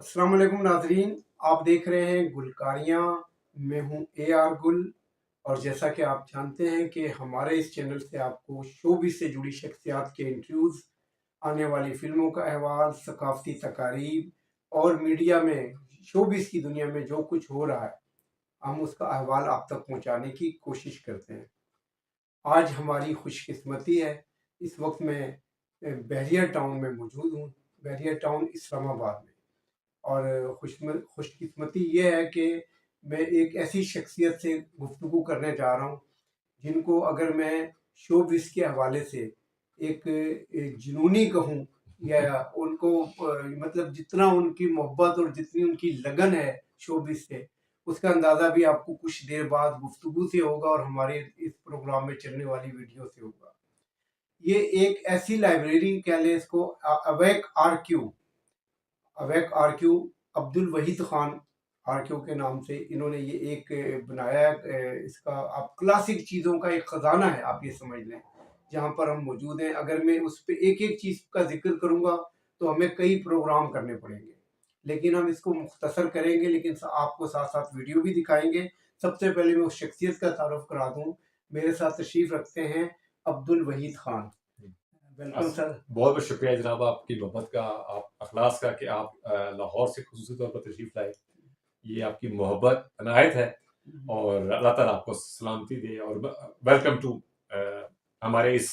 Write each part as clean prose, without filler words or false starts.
अस्सलाम वालेकुम नाजरीन, आप देख रहे हैं गुलकारियाँ। मैं हूँ AR गुल। और जैसा कि आप जानते हैं कि हमारे इस चैनल से आपको शोबिज़ से जुड़ी शख्सियात के इंटरव्यूज़, आने वाली फिल्मों का अहवाल, सकाफ़ती तकारीब और मीडिया में शोबिज़ की दुनिया में जो कुछ हो रहा है, हम उसका अहवाल आप तक पहुँचाने की कोशिश करते हैं। आज हमारी खुशकिस्मती है, इस वक्त मैं बहरिया टाउन में मौजूद हूँ, बहरिया टाउन इस्लामाबाद में। और खुशकिस्मती ये है कि मैं एक ऐसी शख्सियत से गुफ्तगू करने जा रहा हूँ जिनको अगर मैं शोबिज़ के हवाले से एक जुनूनी कहूँ या उनको मतलब जितना उनकी मोहब्बत और जितनी उनकी लगन है शोबिज़ से, उसका अंदाज़ा भी आपको कुछ देर बाद गुफ्तगू से होगा और हमारे इस प्रोग्राम में चलने वाली वीडियो से होगा। ये एक ऐसी लाइब्रेरी कह लें इसको, awake RQ Abdul Waheed Khan RQ के नाम से इन्होंने ये एक बनाया है। इसका आप क्लासिक चीज़ों का एक ख़जाना है, आप ये समझ लें, जहाँ पर हम मौजूद हैं। अगर मैं उस पर एक एक चीज़ का जिक्र करूँगा तो हमें कई प्रोग्राम करने पड़ेंगे, लेकिन हम इसको मुख्तसर करेंगे, लेकिन आपको साथ साथ वीडियो भी दिखाएंगे। सबसे पहले मैं उस शख्सियत का तारुफ करा दूँ। मेरे साथ तशरीफ़ रखते हैं अब्दुल वहीद खान। Welcome sir. बहुत बहुत शुक्रिया जनाब, आपकी मोहब्बत का, आप अखलास का कि आप लाहौर से खुसूसी तौर पर तशरीफ़ लाए। ये आपकी मोहब्बत अनायत है और अल्लाह ताला आपको सलामती दे। और वेलकम टू हमारे इस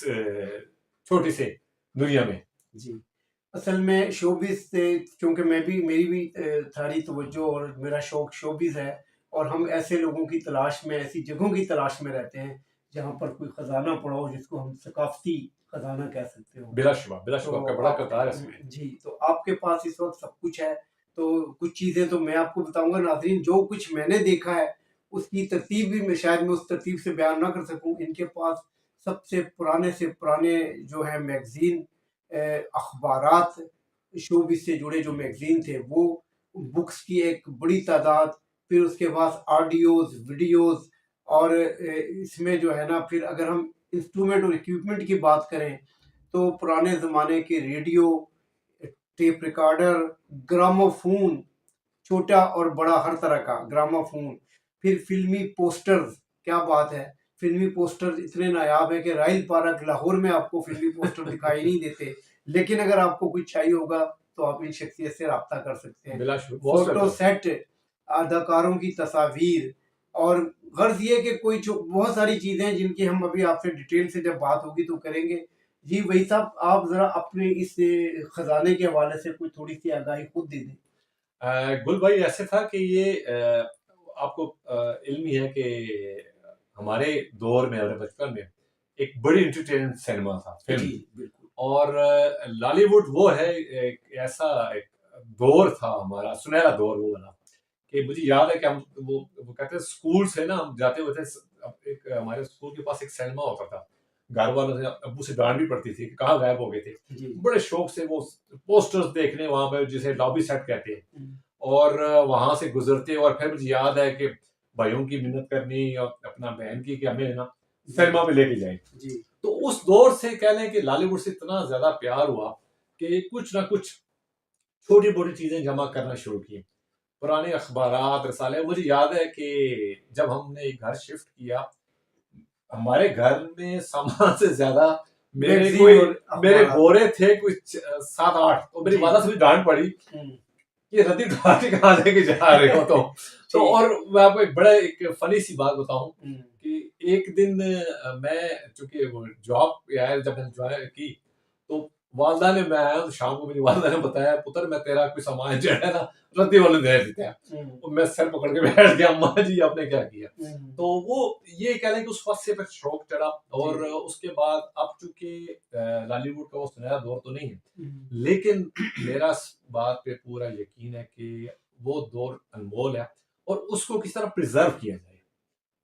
छोटी से दुनिया में। जी, असल में शोबिज़ से चूँकि मेरी भी सारी तवज्जो और मेरा शौक़ शोबिज़ है, और हम ऐसे लोगों की तलाश में, ऐसी जगहों की तलाश में रहते हैं जहाँ पर कोई ख़जाना पड़ा हो, जिसको हम सकाफ़ती ख़जाना कह सकते हो। बिलाशुबा तो आपका बड़ा किरदार है इसमें। जी, तो आपके पास इस वक़्त सब कुछ है। तो कुछ चीज़ें तो मैं आपको बताऊँगा नाज़रीन, जो कुछ मैंने देखा है उसकी तरतीब भी मैं शायद उस तरतीब से बयान ना कर सकूँ। इनके पास सबसे पुराने से पुराने जो है मैगज़ीन अखबारात शोबिस से जुड़े जो मैगजीन थे वो, बुक्स की एक बड़ी तादाद, फिर उसके बाद ऑडियोज, वीडियोज, और इसमें जो है ना, फिर अगर हम इंस्ट्रूमेंट और इक्विपमेंट की बात करें तो पुराने ज़माने के रेडियो, टेप रिकॉर्डर, ग्रामोफोन, छोटा और बड़ा हर तरह का ग्रामोफोन, फिर फिल्मी पोस्टर्स, क्या बात है, फिल्मी पोस्टर्स इतने नायाब है कि राइल पार्क लाहौर में आपको फिल्मी पोस्टर दिखाई नहीं देते, लेकिन अगर आपको कुछ चाहिए होगा तो आप इन शख्सियत से रब्ता कर सकते हैं। Most photo welcome. सेट, अदाकारों की तस्वीर, और गर्ज ये कि कोई बहुत सारी चीज़ें हैं जिनकी हम अभी आपसे डिटेल से जब बात होगी तो करेंगे। जी वही साहब, आप ज़रा अपने इस खजाने के हवाले से कोई थोड़ी सी आगाही खुद दे दें। गुल भाई, ऐसे था कि ये आपको इल्म ही है कि हमारे दौर में, हमारे बचपन में एक बड़ी एंटरटेनमेंट सिनेमा था, जी फिल्म। बिल्कुल। और लॉलीवुड वो है, एक ऐसा एक दौर था हमारा, सुनहरा दौर वो वाला, कि मुझे याद है कि हम वो कहते हैं स्कूल से ना हम जाते हुए थे, एक हमारे स्कूल के पास एक सिनेमा होता था। घर वालों से, अब्बू से डांट भी पड़ती थी कि कहाँ गायब हो गए थे। जी। बड़े शौक से वो पोस्टर्स देखने वहां पे, जिसे लॉबी सेट कहते हैं, और वहां से गुजरते, और फिर मुझे याद है कि भाइयों की मिन्नत करनी और अपना बहन की कि हमें ना सिनेमा में लेके जाए। जी। तो उस दौर से कह लें कि लॉलीवुड से इतना ज्यादा प्यार हुआ कि कुछ ना कुछ छोटी मोटी चीजें जमा करना शुरू की। पुराने अखबारात, रसाले, मुझे याद है कि जब हमने एक घर शिफ्ट किया, हमारे घर में सामान से ज्यादा मेरे मैगजीन कोई और मेरे अखबारात। बोरे थे कुछ 7-8, तो मेरी जी। माता से भी डांट पड़ी कि रद्दी ढाटी कहाँ लेके जा रहे हो तो ठीक। और मैं आपको एक बड़ा एक फनी सी बात बताऊं हम्म। कि एक दिन मैं चूंकि वो जॉब आया, जब मैंने ज्वाइन की तो वालदा ने, मैं आया तो शाम को मेरी वालदा ने बताया, पुत्र मैं तेरा कोई सामान जो है ना रद्दी वाले दे देते हैं। और मैं सर पकड़ के बैठ गया, अम्मा जी आपने क्या किया। तो वो ये कह लें कि उस वक्त से फिर शौक चढ़ा, और उसके बाद अब चूंकि लॉलीवुड का वो सुनहरा दौर तो नहीं है, लेकिन मेरा इस बात पे पूरा यकीन है कि वो दौर अनमोल है और उसको किस तरह प्रिजर्व किया जाए।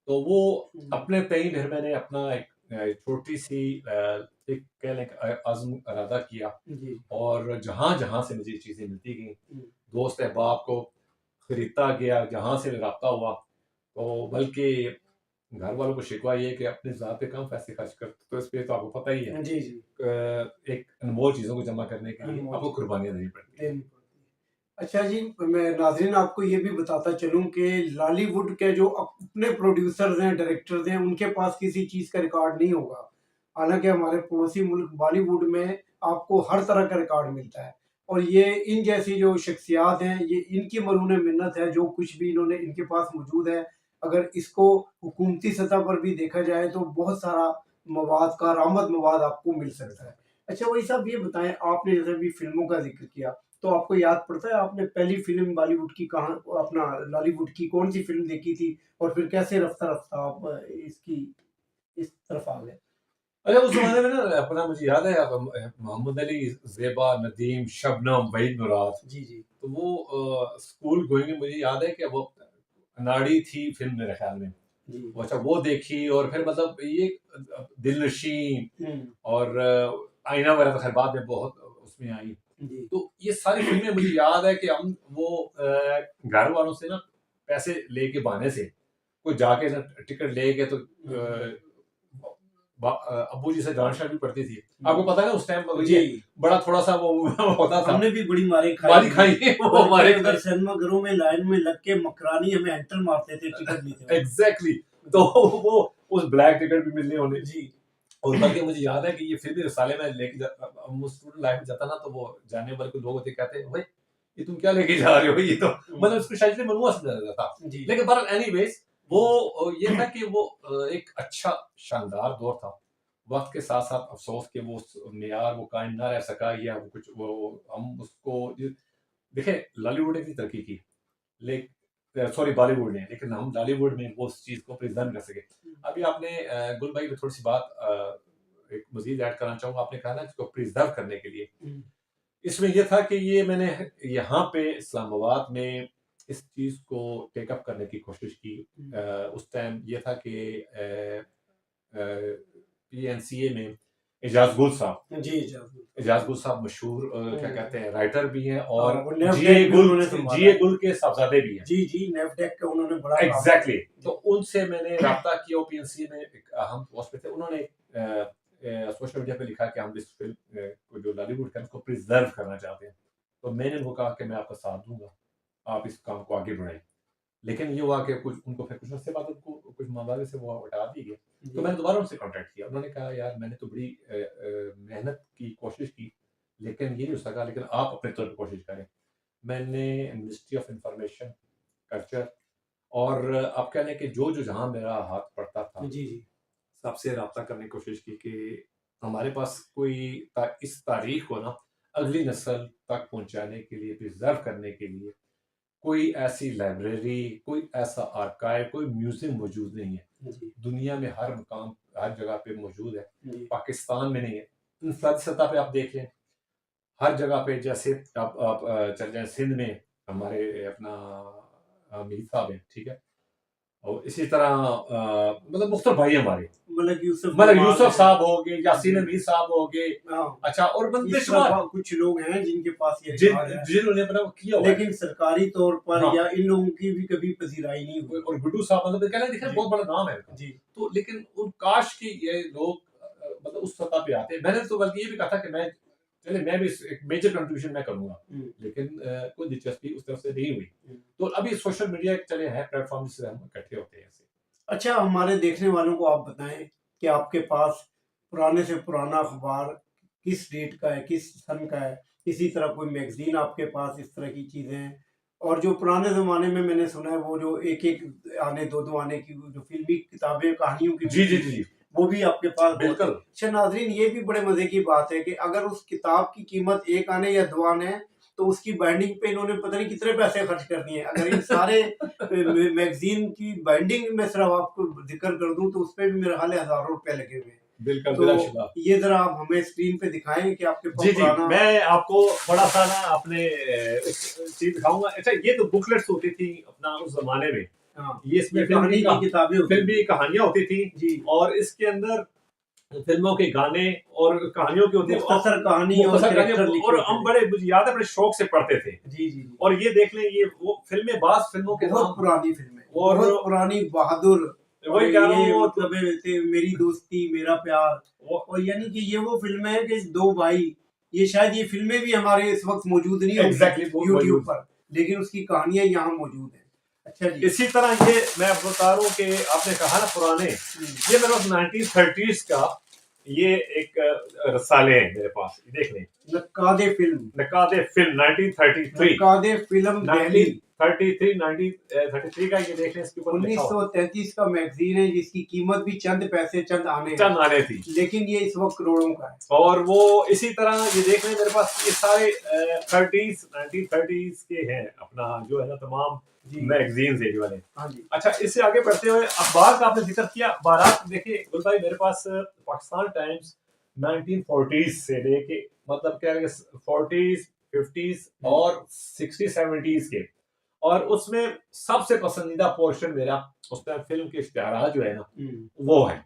तो वो अपने तय फिर मैंने अपना एक छोटी सी एक कह लें आज़म इरादा किया, जी। और जहाँ जहाँ से मुझे चीज़ें मिलती गई, दोस्त अहबाब को खरीदता गया, जहाँ से रब्ता हुआ, तो बल्कि घर वालों को शिकवा ये कि अपने ज़ात पे कम पैसे खर्च कर, तो इस पे तो आपको पता ही है। जी जी। एक अनमोल चीज़ों को जमा करने के लिए अनमोल आपको चीज़ कुर्बानियाँ देनी पड़ती हैं। देनी पड़ती है। अच्छा जी, मैं नाज़रीन आपको ये भी बताता चलूँ कि लॉलीवुड के जो अपने प्रोड्यूसर्स हैं, डायरेक्टर्स हैं, उनके पास किसी चीज़ का रिकॉर्ड नहीं होगा। हालाँकि हमारे पड़ोसी मुल्क बॉलीवुड में आपको हर तरह का रिकॉर्ड मिलता है, और ये इन जैसी जो शख्सियात हैं, ये इनकी मरून मिन्नत है, जो कुछ भी इन्होंने इनके पास मौजूद है। अगर इसको हुकूमती सतह पर भी देखा जाए तो बहुत सारा मवाद, कारआमद मवाद आपको मिल सकता है। अच्छा वही साहब, ये बताएँ, आपने जैसे अभी फ़िल्मों का ज़िक्र किया, तो आपको याद पड़ता है आपने पहली फ़िल्म बॉलीवुड की कहाँ, अपना लॉलीवुड की कौन-सी फ़िल्म देखी थी? और फिर कैसे रफ्ता-रफ्ता आप इसकी इस तरफ आ गए? अच्छा, उस ज़माने में ना अपना मुझे याद है मोहम्मद अली, ज़ेबा, नदीम, शबनम, वहीद मुराद, जी, जी। तो वो स्कूल गोइंग में मुझे याद है कि वो अनाड़ी थी फ़िल्म मेरे ख़्याल में। जी। वो अच्छा वो देखी, और फिर मतलब ये दिलनशीं हुँ। और आईना वगैरह तो ख़ैर बाद में बहुत उसमें आई। जी। तो ये सारी फ़िल्में मुझे याद है कि हम वो घर वालों से ना पैसे लेके बहाने से कोई जाके ना टिकट ले गए, तो अब्बू जी से डांट शाट भी पड़ती थी। आपको पता है ना उस टाइम जी। ये बड़ा थोड़ा सा वो होता था, हमने भी बड़ी मारें मारी खाई खाई हैं। वो बल्कि हमारे अगर सिनेमा घरों में लाइन में लग के मकरानी हमें एंटर मारते थे टिकट लेते वक़्त। एग्जैक्टली। तो वो उस ब्लैक टिकट भी मिलने होने, जी। और बल्कि मुझे याद है कि ये फिर भी रिसाले में लेके स्टूडेंट लाइफ में जाता ना, तो वो जाने वाले को लोग होते कहते भाई ये तुम क्या लेके जा रहे हो, ये तो मतलब उसको शायद मनुआ समझा जाता था। जी। लेकिन पर एनीवेज वो ये था कि वो एक अच्छा शानदार दौर था। वक्त के साथ साथ अफसोस कि वो मेयार वो कायम ना रह सका, या वो कुछ वो हम उसको देखें, लॉलीवुड ने इतनी तरक्की की, लेकिन सॉरी बॉलीवुड ने, लेकिन हम लॉलीवुड में वो उस चीज़ को प्रेजेंट कर सके। अभी आपने गुल भाई थोड़ी सी बात एक मजीद ऐड करना चाहूँगा, आपने कहा ना इसको प्रिजर्व करने के लिए, इसमें यह था कि ये मैंने यहाँ पे इस्लामाबाद में इस चीज़ को टेकअप करने की कोशिश की। उस टाइम ये था कि PNCA में एजाज गुल साहब। जी जी। एजाज गुल साहब मशहूर क्या कहते हैं राइटर भी हैं हाँ, और वो नेफडेक भी उन्होंने जीए संभाला है। गुल के साहबजादे भी हैं। जी जी, नेफडेक का उन्होंने बड़ा काम एग्जैक्टली किया। तो उनसे मैंने राब्ता किया ओपीएनसी में हम पोस्ट पे थे। उन्होंने सोशल मीडिया पे लिखा कि हम इस फिल्म को जो लॉलीवुड का उसको प्रिजर्व करना चाहते हैं। तो मैंने उनको कहा कि मैं आपका साथ दूंगा, आप इस काम को आगे बढ़ाएं। लेकिन ये हुआ कि कुछ उनको फिर कुछ अर्से बाद उनको कुछ मामले से वो हटा दी गए। तो मैंने दोबारा उनसे कांटेक्ट किया। उन्होंने कहा यार मैंने तो बड़ी मेहनत की कोशिश की लेकिन ये नहीं हो सका, लेकिन आप अपने तौर पर कोशिश करें। मैंने मिनिस्ट्री ऑफ इंफॉर्मेशन कल्चर और आप कह लें कि जो जो जहाँ मेरा हाथ पड़ता था जी जी, सबसे रब्ता करने की कोशिश की कि हमारे पास कोई इस तारीख को ना अगली नस्ल तक पहुंचाने के लिए, प्रिजर्व करने के लिए कोई ऐसी लाइब्रेरी, कोई ऐसा आर्काइव, कोई म्यूजियम मौजूद नहीं है। जी दुनिया में हर मुकाम, हर जगह पे मौजूद है, जी, पाकिस्तान में नहीं है। इंफरादी सतह पे आप देख लें, हर जगह पे जैसे आप चल जाएं सिंध में हमारे अपना मीर साहब हैं, ठीक है, और इसी तरह मतलब मुख्तलिफ भाई हमारे, मतलब यूसुफ साहब हो गए, यासीन अमीर साहब हो गए, हाँ, अच्छा, और इस बेशुमार तरह कुछ लोग हैं जिनके पास ये रिकॉर्ड है, जिन्होंने अपना किया हुआ है। लेकिन सरकारी तौर पर हाँ, या इन लोगों की भी कभी पजीराई नहीं हुई। और गुड्डू साहब मतलब कहना देखा जी बहुत बड़ा नाम है उनका। जी तो लेकिन उन काश कि ये लोग मतलब उस सतह पे आते। मैंने तो बल्कि ये भी कहा था कि मैं चले मैं भी एक मेजर कंट्रीब्यूशन मैं करूंगा, लेकिन कोई दिलचस्पी उस तरफ से नहीं हुई। तो अभी सोशल मीडिया एक चले है प्लेटफॉर्म जिससे हम इकट्ठे होते हैं ऐसे। अच्छा, हमारे देखने वालों को आप बताएं कि आपके पास पुराने से पुराना अखबार किस डेट का है, किस सन का है, इसी तरह कोई मैगजीन आपके पास, इस तरह की चीज़ें हैं। और जो पुराने ज़माने में मैंने सुना है वो जो एक एक आने दो दो आने की जो फिल्मी किताबें कहानियों की जी जी मिलती जी थी, जी वो भी आपके पास बहुत है। बिल्कुल। अच्छा नाजरीन, ये भी बड़े मज़े की बात है कि अगर उस किताब की कीमत एक आने या दो आने है तो उसकी बाइंडिंग पे इन्होंने पता नहीं कितने पैसे खर्च कर दिए। अगर इन सारे मैगजीन की बाइंडिंग में सिर्फ आपको जिक्र कर दूं तो उस पे भी मेरे ख्याल है हजारों रुपए लगे हुए हैं। बिल्कुल तो बिलाशुबा। ये जरा आप हमें स्क्रीन पे दिखाएं कि आपके पास जी जी, पुराना। मैं आपको थोड़ा सा ना अपने चीज दिखाऊंगा। अच्छा, ये तो बुकलेट्स होती थी अपना उस जमाने में। हाँ, ये इसमें ये कहानी की किताबें होती फिल्मी थी। कहानियां होती थी जी, और इसके अंदर फिल्मों के गाने और कहानियों की होती मुख्तसर कहानी और मुख्तसर कैरेक्टर कहानियां, लिखे और होते हम थे। बड़े मुझे याद है बड़े शौक से पढ़ते थे। जी जी जी, और ये देख लें, ये वो फिल्में, बाज फिल्मों के बहुत नाम पुरानी फिल्म है, और बहुत पुरानी, बहादुर। और वही कह रहा ये हूँ मतलब थे मेरी दोस्ती मेरा प्यार। वो और यानी कि ये वो फिल्म है कि दो भाई, ये शायद ये फिल्में भी हमारे इस वक्त मौजूद नहीं होंगी एग्जैक्टली यूट्यूब मौजूद। पर, लेकिन उसकी कहानियां यहाँ मौजूद हैं। अच्छा जी। इसी तरह ये मैं बता रहा हूँ कि आपने कहा ना पुराने, ये मेरे पास 1930s का ये एक रसाले हैं मेरे पास, ये देख लें। नक्कादे फिल्म, नकादे फिल्म 1933, नक्कादे फिल्म दिल्ली 1933 1933 का ये देख लें, इसके ऊपर लिखा हुआ 1933 का मैगजीन है जिसकी कीमत भी चंद पैसे चंद आने हैं, चंद आने थी। लेकिन ये इस वक्त करोड़ों का है। और वो इसी तरह ये देख लें, मेरे पास ये सारे 30s 1930s के हैं अपना जो है ना तमाम जी मैगजीन्स है ये वाले। हाँ जी। अच्छा, इससे आगे बढ़ते हुए अखबार का आपने जिक्र किया। अखबार देखिए गुल भाई, मेरे पास पाकिस्तान टाइम्स 1940s से लेके मतलब क्या है 40s 50s और 60s 70s के, और उसमें सबसे पसंदीदा पोर्शन मेरा उसमें फिल्म के इश्तिहारात जो है ना वो है।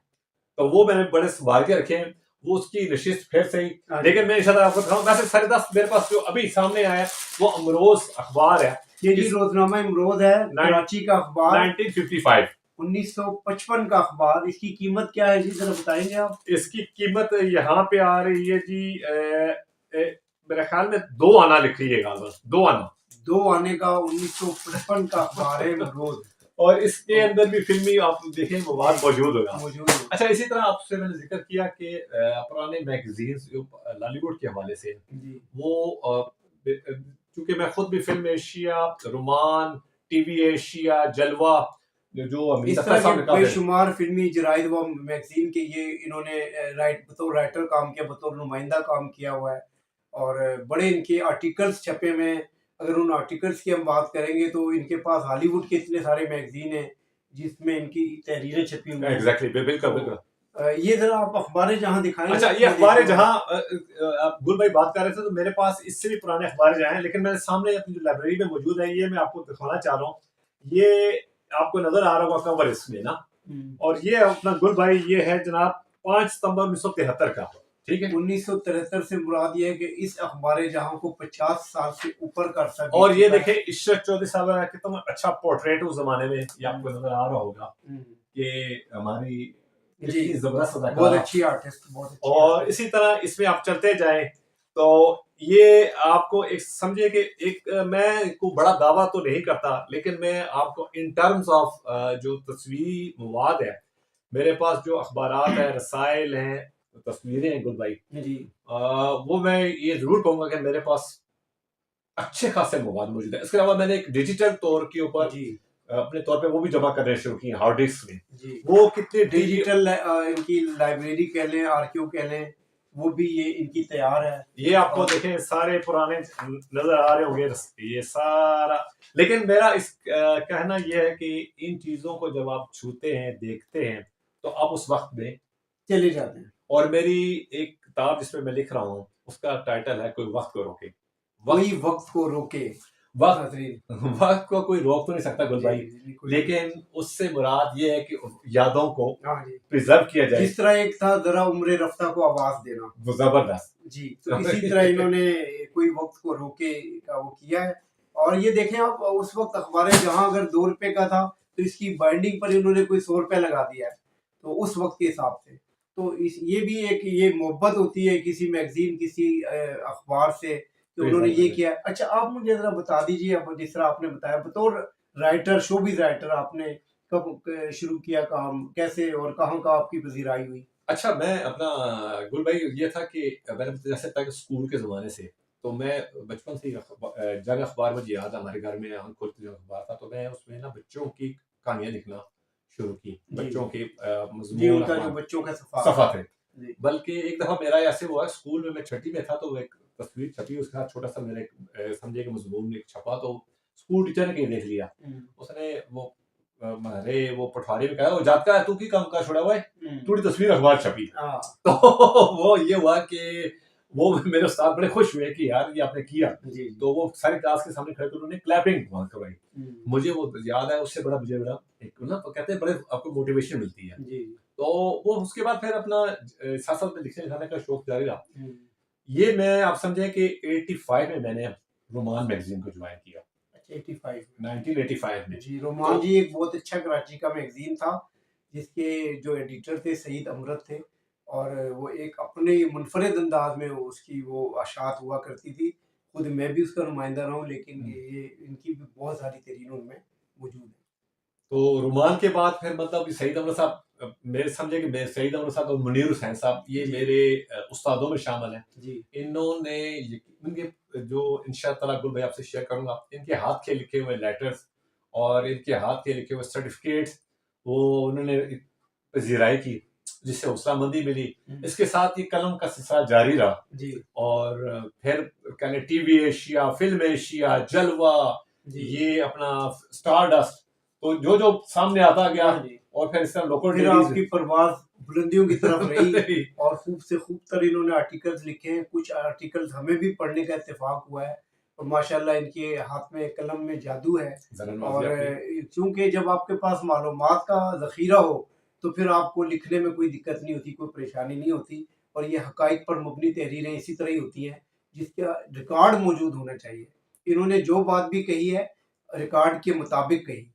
तो वो मैंने बड़े संभाल के रखे हैं। वो उसकी नशिस्त फिर से ही, लेकिन मैं इंशाल्लाह आपको दिखाऊं। वैसे सारे 10 मेरे पास जो अभी सामने आया वो अमरोज अखबार है। ये जी रोजनामा इमरोज है, कराची का अखबार, 1955 1955 का अखबार। इसकी कीमत क्या है जी, जरा बताएंगे आप? इसकी कीमत यहाँ पे आ रही है जी मेरे ख्याल में 2 आना लिखिएगा, बस 2 आना। 2 आने का 1955 का अखबार है इमरोज। और इसके अंदर भी फिल्मी आप देखें मवाद मौजूद होगा। मौजूद है। अच्छा, इसी तरह आपसे मैंने जिक्र किया कि पुराने मैगजीन्स जो बॉलीवुड के हवाले से जी वो चूंकि मैं खुद भी फिल्म एशिया, रोमान, टीवी एशिया, जलवा जो अमीर इस अख्तर तरह साहब के ने कहा है, बेशुमार फिल्मी जराइद व मैगजीन के ये इन्होंने बतौर राइटर काम किया, बतौर नुमाइंदा काम किया हुआ है। और बड़े इनके आर्टिकल्स छपे हुए हैं। अगर उन आर्टिकल्स की हम बात करेंगे तो इनके पास हॉलीवुड के इतने सारे मैगजीन हैं जिसमें इनकी तहरीरें छपी हुई हैं। एग्जैक्टली बिल्कुल तो बिल्कुल। ये जरा आप अखबारें जहाँ दिखाएंगे। अच्छा, ये अखबारें जहाँ आप गुल भाई बात कर रहे थे तो मेरे पास इससे भी पुराने अखबार जहाँ हैं, लेकिन मेरे सामने अपनी जो लाइब्रेरी में मौजूद है ये मैं आपको दिखाना चाह रहा हूँ। ये आपको नजर आ रहा होगा कवर इसमें ना, और ये अपना गुल भाई ये है जनाब 5 सितंबर 1973 का। ठीक है। 1973 से मुराद ये है कि इस अखबार जहां को 50 साल से ऊपर का अरसा बीत और ये चुका है। देखे इशरत चौधरी साहब का कितना अच्छा पोर्ट्रेट उस जमाने में, ये आपको नजर आ रहा होगा हम्म, कि हमारी जी कितनी जबरदस्त बहुत अदाकारा। अच्छी आर्टिस्ट, बहुत अच्छी और आर्टिस्ट। इसी तरह इसमें आप चलते जाएं तो ये आपको एक समझिए कि एक मैं को बड़ा दावा तो नहीं करता, लेकिन मैं आपको इन टर्म्स ऑफ जो तस्वीरी मवाद है, मेरे पास जो अखबारात है, रसाइल हैं, तस्वीरें हैं गुल भाई, जी वो मैं ये जरूर कहूंगा कि मेरे पास अच्छे खासे मवाद मौजूद है। इसके अलावा मैंने एक डिजिटल तौर के ऊपर जी अपने तौर पे वो भी जमा करने शुरू की हार्ड डिस्क में। जी वो कितने डिजिटल इनकी लाइब्रेरी कह लें, आरक्यू कह लें, वो भी ये इनकी तैयार है। ये आपको देखें सारे पुराने नजर आ रहे होंगे ये सारा। लेकिन मेरा इस कहना यह है कि इन चीजों को जब आप छूते हैं, देखते हैं, तो आप उस वक्त में चले जाते हैं। और मेरी एक किताब जिसमें मैं लिख रहा हूँ उसका टाइटल है कोई वक्त को रोके। कोई वक्त को रोके। वक्त नाज़रीन, वक्त को कोई रोक तो नहीं सकता गुल जी भाई, जी कोई लेकिन उससे मुराद ये है कि यादों को हाँ जी, प्रिजर्व किया जाए। जिस तरह एक था जरा उम्र रफ्ता को आवाज देना, वो जबरदस्त। जी तो इसी तरह इन्होंने कोई वक्त को रोके का वो किया है। और ये देखें आप, उस वक्त अखबार जहां अगर 2 रुपए का था तो इसकी बाइंडिंग पर इन्होंने कोई 100 रुपए लगा दिया है, तो उस वक्त के हिसाब से। तो इस ये भी एक ये मोहब्बत होती है किसी मैगजीन, किसी अखबार से, कि उन्होंने ये किया। अच्छा आप मुझे जरा बता दीजिए, अब जिस तरह आपने बताया बतौर राइटर, शोबिज राइटर, आपने कब शुरू किया काम, कैसे और कहाँ का आपकी पजीराई हुई? अच्छा मैं अपना गुल भाई ये था कि मैंने जैसे था कि स्कूल के ज़माने से तो मैं बचपन से ही जंग अखबार मुझे याद है, हमारे घर में आम खुलती जो अखबार था, तो मैं उसमें ना बच्चों की कहानियां लिखना शुरू की, बच्चों के जी मजमून उनका जो अखबार बच्चों का सफा थे। जी बल्कि एक दफा मेरा ऐसे हुआ, स्कूल में मैं छठी में था तो एक तस्वीर छपी, उसके साथ छोटा सा मेरे समझे कि मजमून एक छपा, तो स्कूल टीचर ने कहीं देख लिया, उसने वो मारे वो पटवारी में कहा वो जाता है तू की काम का छोड़ा हुआ है थोड़ी तस्वीर अखबार छपी। हाँ तो वो ये हुआ कि वो मेरे उस्ताद बड़े खुश हुए कि यार ये आपने किया, जी तो वो सारी क्लास के सामने खड़े कर उन्होंने क्लैपिंग करवाई। हम्म, मुझे वो याद है, उससे बड़ा मुझे बड़ा एक ना कहते हैं बड़े आपको मोटिवेशन मिलती है। जी तो वो उसके बाद फिर अपना साथ साथ में लिखने लिखाने का शौक जारी रहा। हम्म, ये मैं आप समझे कि 85 में मैंने रोमान मैगजीन को ज्वाइन किया, अच्छा 85 1985 में। जी रोमान जी एक बहुत अच्छा कराची का मैगजीन था, जिसके जो एडिटर थे सईद अमरत थे, और वो एक अपने मुनफरद अंदाज में उसकी वो अशात हुआ करती थी। खुद मैं भी उसका नुमाइंदा रहा हूँ, लेकिन ये इनकी भी बहुत सारी तरीन उनमें मौजूद है। तो रुमान के बाद फिर मतलब सईद अमर साहब, मेरे समझे कि मैं सईद अमर साहब और मुनीर हुसैन साहब ये जी मेरे उस्तादों में शामिल हैं। जी इन्होंने इनके जो इंशाअल्लाह गुल भाई आपसे शेयर करूंगा, इनके हाथ के लिखे हुए लेटर्स और इनके हाथ के लिखे हुए सर्टिफिकेट्स वो उन्होंने पजीराई की, जिससे हौसलामंदी मिली। इसके साथ ही कलम का सिलसिला जारी रहा जी और फिर कहने टीवी एशिया, फिल्म एशिया, जलवा, जी ये अपना स्टार डस्ट, तो जो जो सामने आता गया हाँ जी, और फिर इस तरह लोकल फिर डेलीज आपकी परवाज बुलंदियों की तरफ रही, और खूब से खूब तर इन्होंने आर्टिकल्स लिखे हैं। कुछ आर्टिकल्स हमें भी पढ़ने का इत्तेफाक हुआ है, और माशाल्लाह इनके हाथ में कलम में जादू है। और चूंकि जब आपके पास मालूमात का ज़ख़ीरा हो तो फिर आपको लिखने में कोई दिक्कत नहीं होती, कोई परेशानी नहीं होती। और ये हक़ाइक़ पर मबनी तहरीरें इसी तरह ही होती हैं, जिसका रिकॉर्ड मौजूद होना चाहिए। इन्होंने जो बात भी कही है रिकॉर्ड के मुताबिक कही।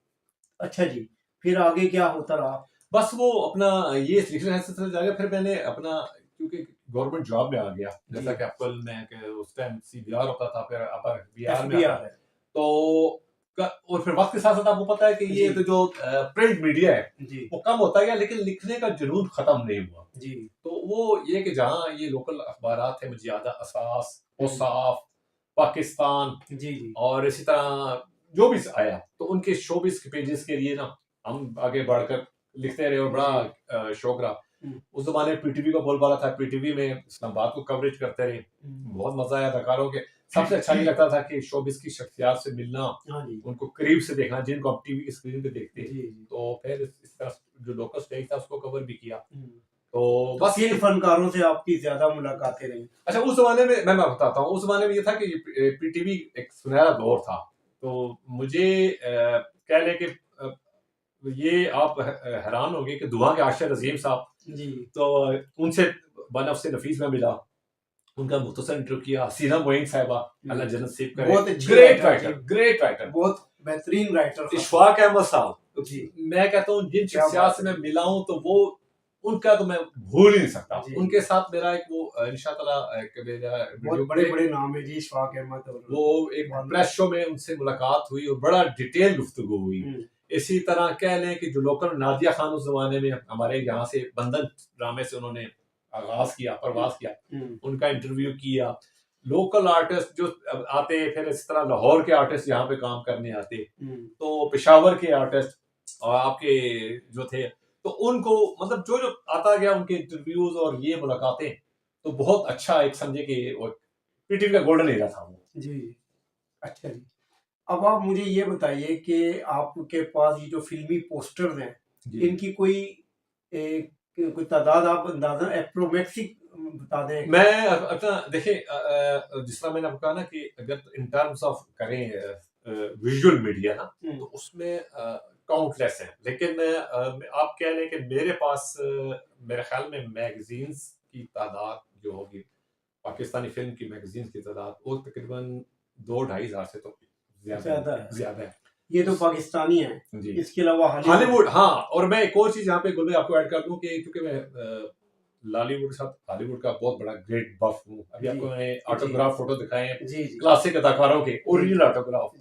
अच्छा जी, फिर आगे क्या होता रहा? बस वो अपना ये लिखने से जाएगा। फिर मैंने अपना क्योंकि गवर्नमेंट जॉब में आ गया, जैसा कि आपको मैं कि उस टाइम सीबीआर होता था, फिर अब बिहार में आता एफबीआर है तो और फिर वक्त के साथ साथ आपको पता है कि ये जी तो जो प्रिंट मीडिया है जी वो कम होता गया, लेकिन लिखने का जुनून खत्म नहीं हुआ। जी तो वो ये कि जहाँ ये लोकल अखबार थे, मुझे याद है असास, हम्म, औसाफ, पाकिस्तान जी जी और इसी तरह जो भी आया, तो उनके शोबिस के पेजेस के लिए ना हम आगे बढ़कर लिखते रहे और बड़ा शौक रहा। हम्म, उस जमाने पीटीवी का बोलबाला था, पीटीवी में इस्लामाबाद को कवरेज करते रहे, हम्म, बहुत मजा आया अदाकारों के। सबसे अच्छा ये लगता था कि शोबिस की शख्सियात से मिलना, हाँ जी उनको करीब से देखना, जिनको आप टीवी की स्क्रीन पे देखते। जी जी तो फिर इस तरह जो लोकल स्टेज था उसको कवर भी किया। हम्म। तो तो बस किन फनकारों से आपकी ज्यादा मुलाकातें रही? अच्छा उस जमाने में मैं बताता हूँ, उस जमाने में ये था कि पीटीवी एक सुनहरा दौर था। तो मुझे कह लें कि ये आप हैरान होंगे कि दुआ के आशिक अजीम साहब, जी तो उनसे वन ऑफ से नफीस में मिला, उनका मुख्तसर इंटरव्यू किया। हसीना मोइन साहिबा, अल्लाह जन्नत नसीब करे, बहुत अच्छी great writer, writer, great writer. बहुत बेहतरीन राइटर। इशफाक अहमद साहब, जी, मैं कहता हूँ जिन क्या शख्सियात बात से है। मैं मिला हूँ तो वो उनका तो मैं भूल ही नहीं सकता। जी। उनके साथ मेरा एक वो इंशाअल्लाह मेरा बहुत वीडियो बड़े बड़े नाम है जी, इशफाक अहमद। और वो एक प्रेस शो में उनसे मुलाकात हुई और बड़ा डिटेल गुफ्तगू हुई। इसी तरह कह लें कि जो लोकल नादिया खान उस जमाने में हमारे यहाँ से बंधन ड्रामे से उन्होंने आगाज किया, प्रवास किया, उनका इंटरव्यू किया। लोकल आर्टिस्ट जो आते, फिर इस तरह लाहौर के आर्टिस्ट यहाँ पे काम करने आते, तो पेशावर के आर्टिस्ट और आपके जो थे, तो उनको मतलब जो जो आता गया उनके इंटरव्यूज और ये मुलाकातें, तो बहुत अच्छा एक समझे कि पीटीवी का गोल्डन एरा था वो। जी, अच्छा जी। अब आप मुझे ये बताइए कि आपके पास ये जो फिल्मी पोस्टर्स हैं, इनकी कोई कोई तादाद आप अंदाजा एप्रोक्सिमेट बता दें? मैं अपना देखिए, जिस तरह मैंने आपको कहा ना कि अगर इन टर्म्स ऑफ करें विजुअल मीडिया ना, तो उसमें काउंटलेस है, लेकिन आप कह लें कि मेरे पास मेरे ख्याल में मैगजीन्स की तादाद जो होगी, पाकिस्तानी फिल्म की मैगजीन्स की तादाद वो तकरीबन 2-2.5 हजार से तो ज्यादा है। ये तो पाकिस्तानी है जी। इसके अलावा हॉलीवुड, हाँ। और मैं एक और चीज यहाँ पे गुल आपको ऐड कर दूं कि क्योंकि मैं लॉलीवुड के साथ हॉलीवुड का बहुत बड़ा ग्रेट बफ हूँ। अभी आपको मैंने ऑटोग्राफ फोटो दिखाए हैं क्लासिक अदाकारों के, ओरिजिनल ऑटोग्राफ।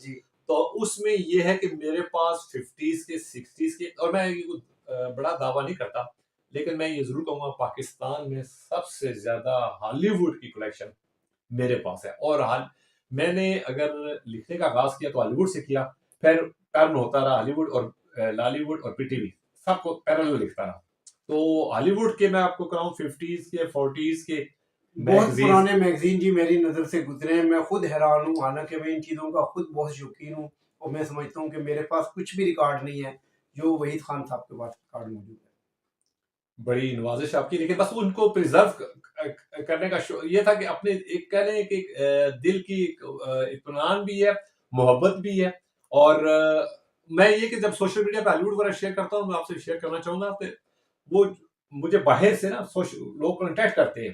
तो उसमें ये है कि मेरे पास 50s के 60s के, और मैं बड़ा दावा नहीं करता, लेकिन मैं ये जरूर कहूंगा पाकिस्तान में सबसे ज्यादा हॉलीवुड की कलेक्शन मेरे पास है। और मैंने अगर लिखने का आगाज किया तो हॉलीवुड से किया, फिर टर्न होता रहा हॉलीवुड और लॉलीवुड और पीटीवी, सबको पैरेलल लिखता रहा। तो हॉलीवुड के मैं आपको कराऊं 50s के 40s के बहुत पुराने मैगजीन जी मेरी नजर से गुजरे हैं। मैं खुद हैरान हूँ, हालांकि मैं इन चीजों का खुद बहुत शौकीन हूँ, और मैं समझता हूँ कि मेरे पास कुछ भी रिकॉर्ड नहीं है जो वहीद खान साहब के पास रिकॉर्ड मौजूद है। बड़ी नवाजिश आपकी, लेकिन बस उनको प्रिजर्व करने का ये था कि अपने एक कह लें कि दिल की इत्मीनान भी है, मोहब्बत भी है। और मैं ये कि जब सोशल मीडिया पे हॉलीवुड वगैरह शेयर करता हूँ, मैं आपसे शेयर करना चाहूंगा कि वो मुझे बाहर से ना लोग कॉन्टेक्ट करते हैं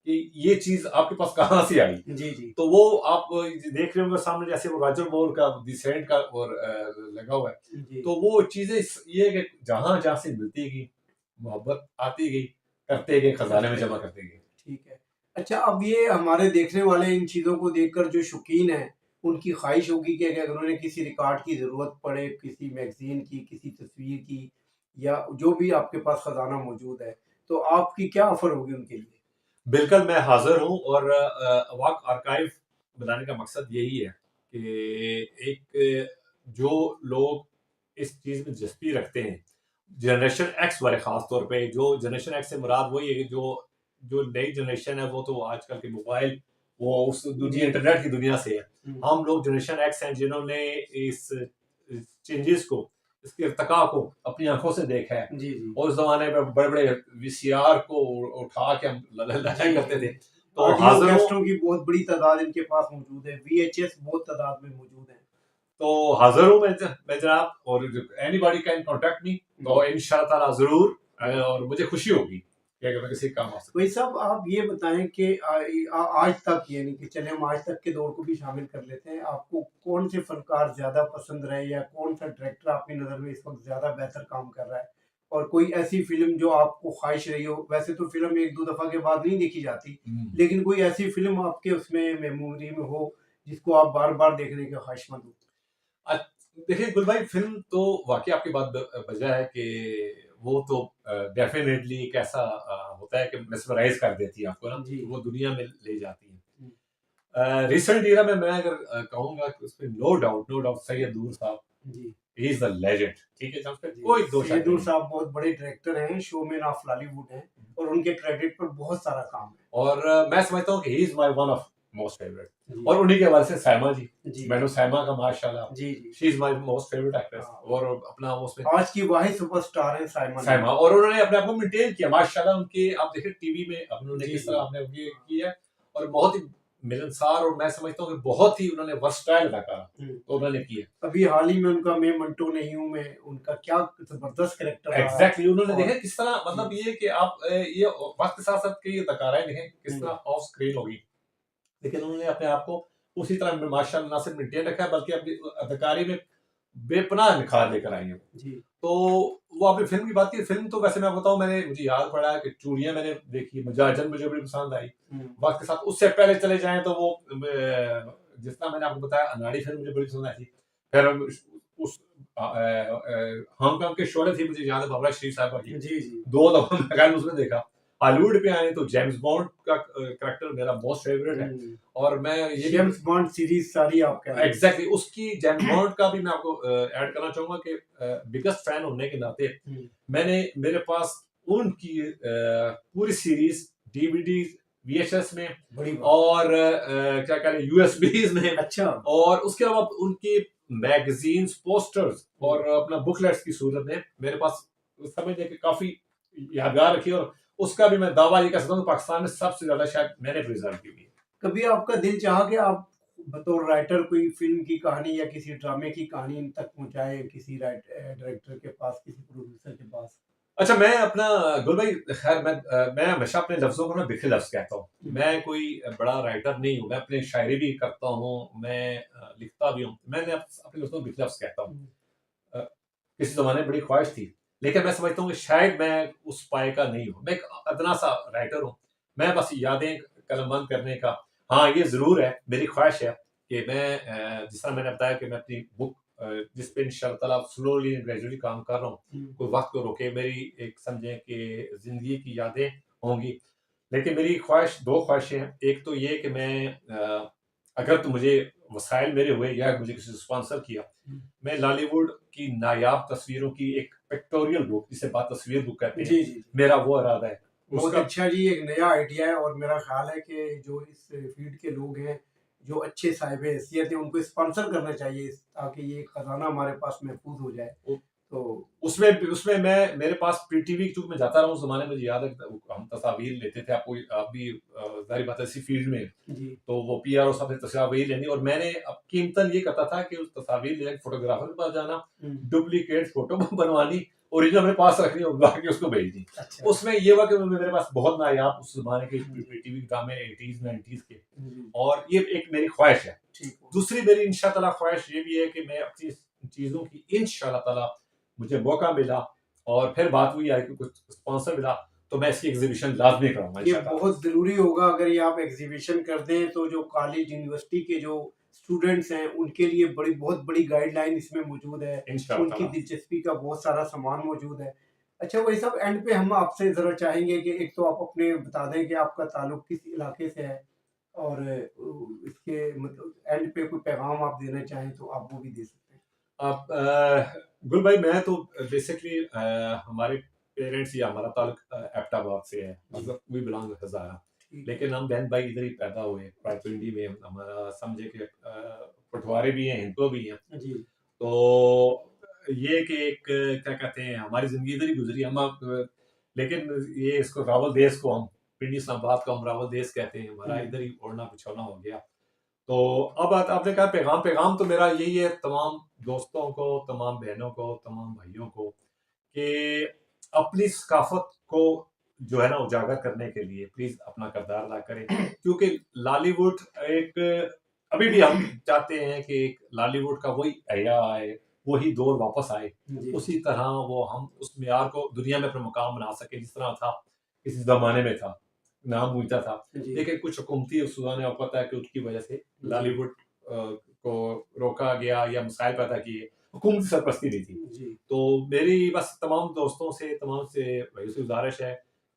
कि ये चीज आपके पास कहाँ से आई। जी जी। तो वो आप देख रहे होंगे सामने, जैसे वो रॉजर मोर का डिसेंट का और लगा हुआ है, तो वो चीजें ये कि जहां जहां से मिलती गई, मोहब्बत आती गई, करते गए, खजाने में जमा करते गए। ठीक है। अच्छा, अब ये हमारे देखने वाले इन चीजों को देखकर जो शौकीन है, उनकी ख्वाहिश होगी कि अगर उन्हें किसी रिकॉर्ड की जरूरत पड़े, किसी मैगजीन की, किसी तस्वीर की, या जो भी आपके पास खजाना मौजूद है, तो आपकी क्या ऑफर होगी उनके लिए? बिल्कुल, मैं हाजिर हूँ। और अवाक आर्काइव बनाने का मकसद यही है कि एक जो लोग इस चीज में दिलचस्पी रखते हैं, जनरेशन एक्स वाले खास तौर पे, जो जनरेशन एक्स से मुराद वही है कि जो जो नई जनरेशन है वो तो आजकल के मोबाइल, वो उस दुनिया इंटरनेट की दुनिया से है। हम लोग जनरेशन एक्स हैं जिन्होंने इस चेंजेस को, इसके इर्तिका को अपनी आंखों से देखा है। जी जी। और उस जमाने में बड़े बड़े वीसीआर को उठा के हम लड़ाई करते थे। तो हाजिरों की बहुत बड़ी तादाद इनके पास मौजूद है, वीएचएस बहुत तादाद में मौजूद है। तो हाजिर हूँ मैं जनाब, और एनीबॉडी कैन कांटेक्ट मी, तो इंशाल्लाह ताला जरूर, और मुझे खुशी होगी कि अगर मैं किसी काम आ सकूं। भाई साहब, आप ये बताएं कि आज तक, यानी कि चले हम आज तक के दौर को भी शामिल कर लेते हैं, आपको कौन से फनकार ज्यादा पसंद रहे, या कौन सा डायरेक्टर आपकी नजर में इस वक्त ज्यादा बेहतर काम कर रहा है, और कोई ऐसी फिल्म जो आपको ख्वाहिश रही हो? वैसे तो फिल्म एक दो दफा के बाद नहीं देखी जाती, लेकिन कोई ऐसी फिल्म आपके उसमें मेमोरी में हो जिसको आप बार बार देखने के ख्वाहिशमंद हो? देखिए गुल भाई, फिल्म तो वाकई आपकी बात वजह है कि वो तो डेफिनेटली एक ऐसा होता है कि मेस्मराइज कर देती है आपको ना, वो दुनिया में ले जाती है। रिसेंट ईरा में मैं अगर कहूंगा कि उसमें नो डाउट सैयद नूर साहब, ही इज द लेजेंड। ठीक है, कोई दो सैयद नूर साहब बहुत बड़े डायरेक्टर हैं, शोमैन ऑफ लॉलीवुड हैं, और उनके क्रेडिट पर बहुत सारा काम है। और मैं समझता हूँ कि he is my one of most favourite. और उन्हीं के हवाले से साइमा जी, मैंने साइमा का माशाल्लाह, she is my most favourite actress, और अपना उसमें आज की वाहिद सुपरस्टार है साइमा। और उन्होंने अपने आप को मेंटेन किया माशाल्लाह। उनके आप देखिए टीवी में उन्होंने किस तरह आपने ये किया, और बहुत ही मिलनसार और मैं समझता हूँ कि बहुत ही उन्होंने वर्सटाइल अदाकार हम्म। तो उन्होंने किया। अभी हाल ही में उनका मैं मंटो नहीं हूँ मैं, उनका क्या जबरदस्त कैरेक्टर रहा। एग्जैक्टली उन्होंने और देखें किस तरह, मतलब ये कि आप ये वक्त के साथ साथ कई अदाकाराएं देखें किस तरह ऑफ स्क्रीन होगी, लेकिन उन्होंने अपने आप को उसी तरह माशाल्लाह ना सिर्फ मेंटेन रखा है बल्कि अपनी अदाकारी में बेपनाह निखार लेकर आई है। जी। तो वो आपने फिल्म की बात की, फिल्म तो वैसे मैं बताऊं, मैंने मुझे याद पड़ा है कि चूड़ियां मैंने देखी, मुजाहिदन मुझे बड़ी पसंद आई। वक्त के साथ उससे पहले चले जाएं तो वो जिस तरह मैंने आपको बताया अनाड़ी फिल्म मुझे बड़ी पसंद आई थी। फिर उस हांगकांग के शोले थी, मुझे याद है बाबरा शरीफ साहब की, जी जी। 2 दफा मैंने उसमें देखा। हॉलीवुड पे आए तो जेम्स बॉन्ड का कैरेक्टर मेरा मोस्ट फेवरेट है। और मैं ये जेम्स बॉन्ड सीरीज सारी आप कह रहे हैं। एग्जैक्टली उसकी जेम्स बॉन्ड का भी मैं आपको ऐड करना चाहूंगा कि बिगेस्ट फैन होने के नाते मैंने मेरे पास उनकी पूरी सीरीज डीवीडी वीएचएस में बड़ी और क्या कह रहे हैं यूएसबीज में, अच्छा, और उसके अलावा उनकी मैगजीन्स पोस्टर्स और अपना बुकलेट्स की सूरत में मेरे पास समझने के काफी यादगार रखी। और उसका भी मैं दावा ये कर सकता हूँ पाकिस्तान में सबसे ज्यादा शायद मैंने प्रिजर्व की हुई है। कभी आपका दिल चाहा कि आप बतौर राइटर कोई फिल्म की कहानी या किसी ड्रामे की कहानी इन तक पहुंचाए, किसी डायरेक्टर के पास, किसी प्रोड्यूसर के पास? अच्छा, मैं अपना गुल भाई खैर मैं हमेशा अपने लफ्जों को ना बिखरे लफ्ज कहता हूँ। मैं कोई बड़ा राइटर नहीं हूँ, मैं अपने शायरी भी करता हूँ, मैं लिखता भी हूँ, मैंने अपने लफ्जों को बिखरे लफ्ज कहता हूँ। किसी जमाने में बड़ी ख्वाहिश थी, लेकिन मैं समझता हूँ कि शायद मैं उस पाए का नहीं हूँ। मैं एक अदना सा राइटर हूँ, मैं बस यादें कलमबंद करने का। हाँ, ये जरूर है, मेरी ख्वाहिश है कि मैं जिस तरह मैंने बताया कि मैं अपनी बुक जिस पे इंशाअल्लाह स्लोली एंड ग्रेजुअली काम कर रहा हूँ, कोई वक्त को रोके, मेरी एक समझें कि जिंदगी की यादें होंगी। लेकिन मेरी ख्वाहिश, 2 ख्वाहिशें हैं। एक तो ये कि मैं अगर तो मुझे वसाइल मेरे हुए या मुझे किसी ने स्पॉन्सर किया, मैं लॉलीवुड की नायाब तस्वीरों की एक पिक्टोरियल बुक, जिसे बात तस्वीर बुक कहते हैं, जी जी। मेरा वो इरादा है। बहुत अच्छा जी, एक नया आइडिया है और मेरा ख्याल है कि जो इस फील्ड के लोग हैं, जो अच्छे साहिब हैसियत हैं, उनको स्पॉन्सर करना चाहिए ताकि ये खजाना हमारे पास महफूज हो जाए। तो उसमें उसमें मैं मेरे पास पीटीवी चूंकि मैं जाता रहा हूँ, उस जमाने में मुझे याद है हम तस्वीर लेते थे। आपको आप भी जाहिर बात है इसी फील्ड में, जी तो वो पीआरओ साहब से तस्वीर लेनी, और मैंने अब कीमतन ये करता था कि उस तस्वीर लेने फोटोग्राफर के पास जाना, डुप्लीकेट फोटो बनवानी, ओरिजिनल अपने पास रखनी और बाकी उसको भेजनी। अच्छा। उसमें ये हुआ कि मेरे पास बहुत नायाब उस जमाने के पीटीवी ड्रामे 80s 90s के, और ये एक मेरी ख्वाहिश है। दूसरी मेरी इंशाअल्लाह ख्वाहिश ये भी है कि मैं अपनी चीजों की इंशाअल्लाह मुझे मौका मिला और फिर बात हुई है कि कुछ स्पॉन्सर मिला, तो मैं इसकी एग्जीबिशन लाजमी कराऊंगा। ये बहुत जरूरी होगा, अगर ये आप एग्जीबिशन कर दें तो जो कॉलेज यूनिवर्सिटी के जो स्टूडेंट्स हैं उनके लिए बहुत बड़ी गाइडलाइन इसमें मौजूद है, उनकी दिलचस्पी का बहुत सारा सामान मौजूद है। अच्छा, वही सब एंड पे हम आपसे जरा चाहेंगे कि एक तो आप अपने बता दें कि आपका ताल्लुक किस इलाके से है, और इसके मतलब एंड पे कोई पैगाम आप देना चाहें तो आप वो भी दे सकते हैं। आप गुल भाई, मैं तो बेसिकली हमारे पेरेंट्स या हमारा ताल्लुक एबटाबाद से है, मतलब वी बिलोंग टू हजारा, लेकिन हम बहन भाई इधर ही पैदा हुए, रायपिंडी में। हमारा समझे कि पटवारी भी हैं, हिंदू भी हैं जी। तो ये कि एक क्या कहते हैं, हमारी जिंदगी इधर ही गुजरी। हम लेकिन ये इसको रावल देश को हम पिंडी इस्लामाबाद को हम रावल देश कहते हैं, हमारा इधर ही ओढ़ना पिछोना हो गया। तो अब आपने कहा पैगाम, पैगाम तो मेरा यही है तमाम दोस्तों को, तमाम बहनों को, तमाम भाइयों को, कि अपनी सकाफत को जो है ना उजागर करने के लिए प्लीज अपना किरदार अदा करें, क्योंकि लॉलीवुड एक अभी भी हम चाहते हैं कि एक लॉलीवुड का वही हया आए, वही दौर वापस आए, उसी तरह वो हम उस मियार को दुनिया में अपना मुकाम बना सके जिस तरह था किसी जमाने में था, नाम ऊंचा था। लेकिन कुछ हुकूमती अफसरों ने, आपको पता है कि उसकी वजह से लॉलीवुड को रोका गया या मसाइल पैदा किए, हुकूमती सरपरस्ती नहीं थी। तो मेरी बस तमाम दोस्तों से, तमाम से भाइयों से गुजारिश है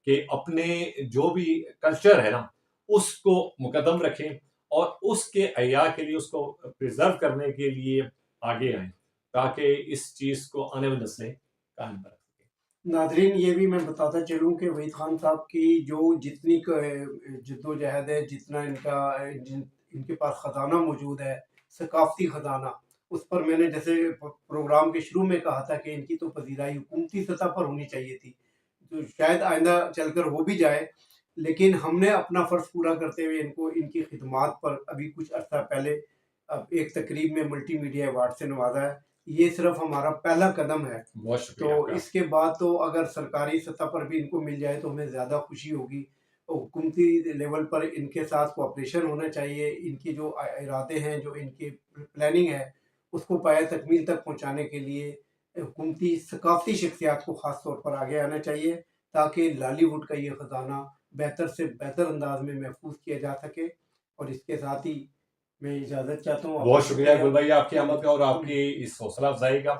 कि अपने जो भी कल्चर है ना उसको मुकदम रखें और उसके अया के लिए उसको प्रिजर्व करने के लिए आगे आए, ताकि इस चीज को आने वाली नस्लें कायम रख सकें। नादरीन, ये भी मैं बताता चलूँ कि वहीद खान साहब की जो जितनी जद्दोजहद है, जितना इनके पास ख़जाना मौजूद है, सकाफती ख़जाना, उस पर मैंने जैसे प्रोग्राम के शुरू में कहा था कि इनकी तो पजीराई हुकूमती सतह पर होनी चाहिए थी, तो शायद आइंदा चलकर हो भी जाए। लेकिन हमने अपना फ़र्ज़ पूरा करते हुए इनको इनकी खिदमात पर अभी कुछ अर्सा पहले अब एक तकरीब में मल्टीमीडिया अवार्ड से नवाजा है। ये सिर्फ़ हमारा पहला कदम है। बहुत शुक्रिया तो आपका। इसके बाद तो अगर सरकारी सतह पर भी इनको मिल जाए तो हमें ज़्यादा खुशी होगी। हुकूमती लेवल पर इनके साथ कोऑपरेशन होना चाहिए। इनके जो इरादे हैं, जो इनकी प्लानिंग है, उसको पाया तकमील तक पहुँचाने के लिए हुकूमती सकाफ़ती शख्सियात को ख़ास तौर पर आगे आना चाहिए, ताकि लॉलीवुड का ये ख़ज़ाना बेहतर से बेहतर अंदाज़ में महफूज़ किया जा सके। और इसके साथ ही मैं इजाज़त चाहता हूँ। बहुत आपका शुक्रिया शुक्रिया। गुल भाई आपकी आमद का और हुँ, आपकी इस हौसला अफ़ज़ाई का।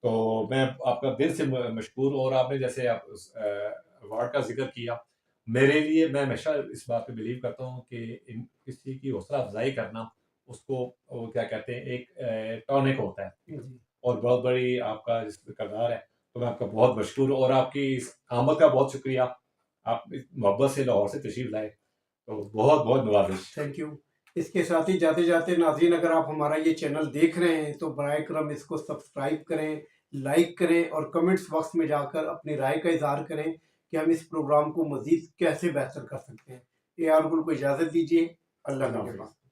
तो मैं आपका दिल से मशकूर और आपने जैसे आप उस अवार्ड का ज़िक्र किया, मेरे लिए मैं हमेशा इस बात पे बिलीव करता हूँ कि इन किसी की हौसला अफ़ज़ाई करना, उसको वो क्या कहते हैं एक टॉनिक होता है जी। और बहुत बड़ी आपका जिस किरदार है, तो मैं आपका बहुत मशकूर हूँ और आपकी इस आमद का बहुत शुक्रिया। आप इस मोहब्बत से लाहौर से तशरीफ़ लाए, तो बहुत-बहुत नवाज़िश। Thank you. इसके साथ ही जाते-जाते नाज़रीन, अगर आप हमारा ये चैनल देख रहे हैं तो बराए करम इसको सब्सक्राइब करें, लाइक करें और कमेंट्स बॉक्स में जाकर अपनी राय का इज़हार करें कि हम इस प्रोग्राम को मज़ीद कैसे बेहतर कर सकते हैं। ए आर गुल को इजाज़त दीजिए। अल्लाह अल्लाह ने हाफ़िज़। के